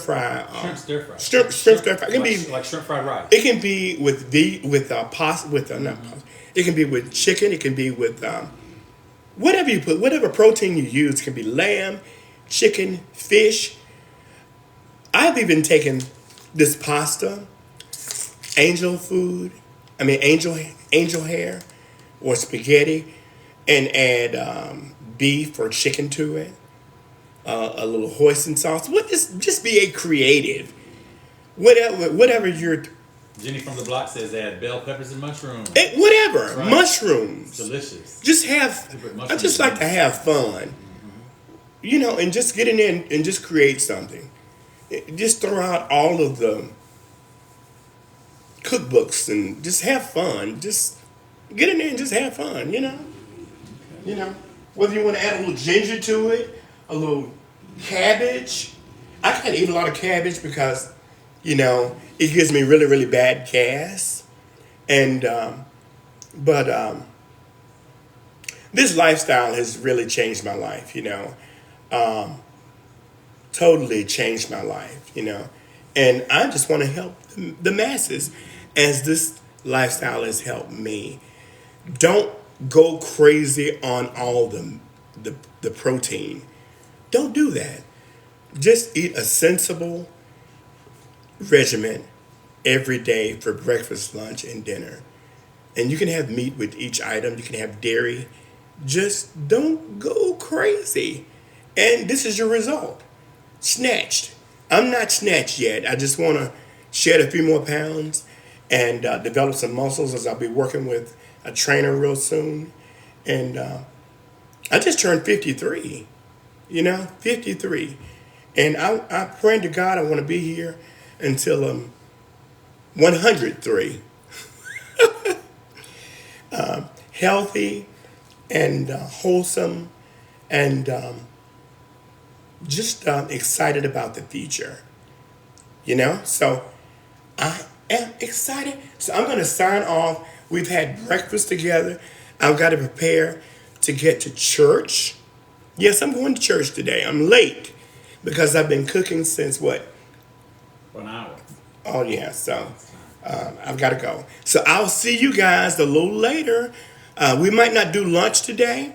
stir fry. Shrimp stir fry. It can be like shrimp fried rice. It can be with pasta not pasta. It can be with chicken. It can be with whatever you put, whatever protein you use. It can be lamb, chicken, fish. I've even taken this pasta, angel hair, or spaghetti, and add beef or chicken to it. A little hoisin sauce. Just be a creative. Whatever you're. Jenny from the block says add bell peppers and mushrooms. Whatever. Right. Mushrooms. Delicious. I just like to have fun. And just get in there and just create something. Just throw out all of the cookbooks and just have fun. Just get in there and just have fun, Whether you want to add a little ginger to it, a little cabbage. I can't eat a lot of cabbage because, it gives me really, really bad gas. And, this lifestyle has really changed my life, totally changed my life, And I just want to help the masses as this lifestyle has helped me. Don't go crazy on all the protein. Don't do that. Just eat a sensible regimen every day for breakfast, lunch, and dinner. And you can have meat with each item. You can have dairy. Just don't go crazy. And this is your result. Snatched. I'm not snatched yet. I just want to shed a few more pounds and develop some muscles as I'll be working with a trainer real soon. And I just turned 53, 53. And I pray to God I want to be here until I'm 103. Healthy and wholesome and just excited about the future. So I am excited. So I'm going to sign off. We've had breakfast together. I've got to prepare to get to church. Yes, I'm going to church today. I'm late because I've been cooking since what? 1 hour. Oh, yeah. So I've got to go. So I'll see you guys a little later. We might not do lunch today,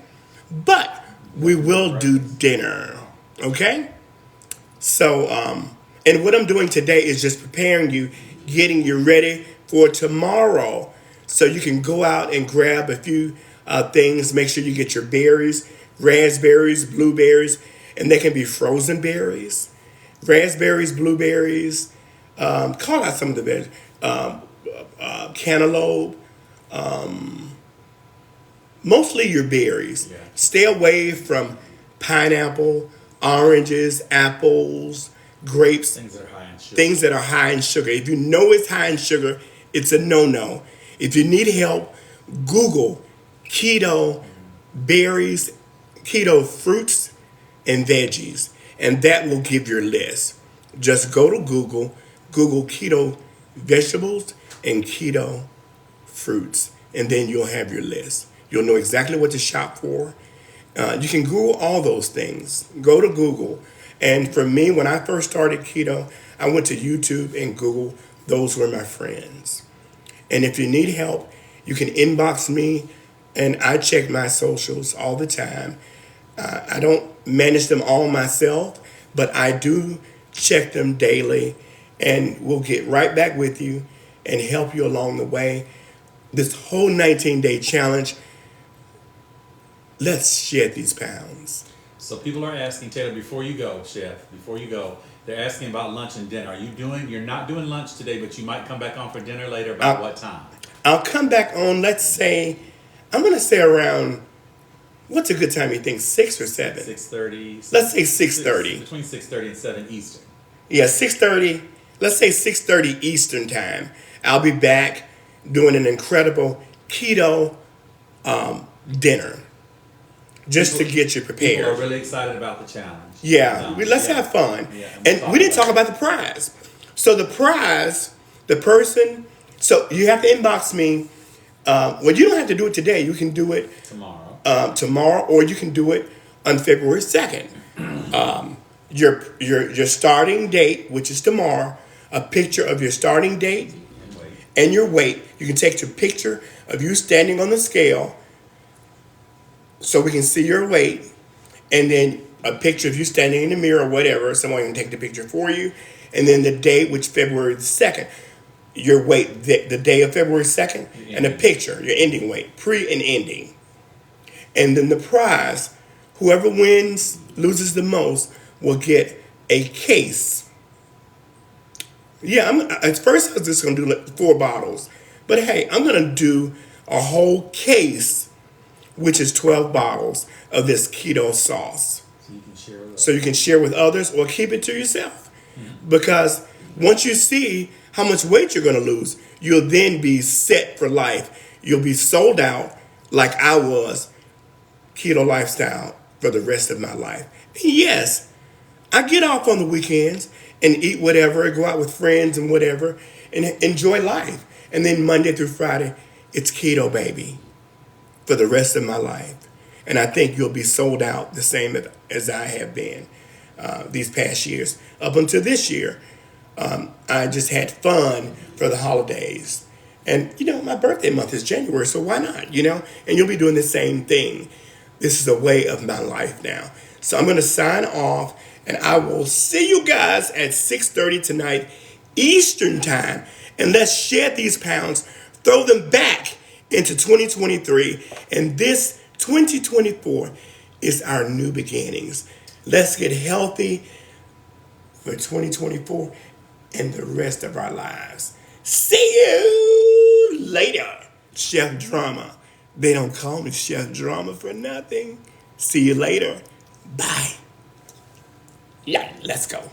but we will do dinner. Okay? So, and what I'm doing today is just preparing you, getting you ready for tomorrow. So you can go out and grab a few things. Make sure you get your berries, raspberries, blueberries, and they can be frozen berries. Raspberries, blueberries, call out some of the berries. Cantaloupe, mostly your berries. Yeah. Stay away from pineapple, oranges, apples, grapes, Things that are high in sugar. things that are high in sugar. If you know it's high in sugar, it's a no-no. If you need help, Google keto berries, keto fruits, and veggies, and that will give your list. Just go to Google keto vegetables and keto fruits, and then you'll have your list. You'll know exactly what to shop for. You can Google all those things. Go to Google. And for me, when I first started keto, I went to YouTube and Google. Those were my friends. And if you need help, you can inbox me, and I check my socials all the time. I don't manage them all myself, but I do check them daily, and we'll get right back with you and help you along the way. This whole 19-day challenge, let's shed these pounds. So people are asking, Taylor, before you go, Chef, they're asking about lunch and dinner. You're not doing lunch today, but you might come back on for dinner later. About what time? I'll come back on, I'm going to say around, what's a good time you think, 6 or 7? 6:30. Let's say 6:30. Between 6:30 and 7 Eastern. Yeah, 6:30. Let's say 6:30 Eastern time. I'll be back doing an incredible keto dinner just to get you prepared. People are really excited about the challenge. Yeah, let's have fun. Yeah, and we didn't talk about the prize. So the prize, so you have to inbox me. Well, you don't have to do it today. You can do it tomorrow, or you can do it on February 2nd. Your starting date, which is tomorrow, a picture of your starting date and your weight. You can take your picture of you standing on the scale so we can see your weight, and then a picture of you standing in the mirror or whatever. Someone can take the picture for you. And then the date, which February 2nd, your weight, the day of February 2nd, and a picture, your ending weight, pre and ending. And then the prize, whoever loses the most, will get a case. Yeah, at first I was just going to do like 4 bottles. But hey, I'm going to do a whole case, which is 12 bottles of this keto sauce. So you can share with others or keep it to yourself. Because once you see how much weight you're going to lose, you'll then be set for life. You'll be sold out like I was, keto lifestyle, for the rest of my life. And yes, I get off on the weekends and eat whatever, go out with friends and whatever, and enjoy life. And then Monday through Friday, it's keto, baby, for the rest of my life. And I think you'll be sold out the same as I have been these past years. Up until this year, I just had fun for the holidays. And, my birthday month is January, so why not, And you'll be doing the same thing. This is a way of my life now. So I'm going to sign off, and I will see you guys at 6:30 tonight, Eastern time. And let's shed these pounds, throw them back into 2023. And this 2024 is our new beginnings. Let's get healthy. for 2024 and the rest of our lives. See you later, Chef Drama. They don't call me Chef Drama for nothing. See you later. Bye. Yeah, let's go.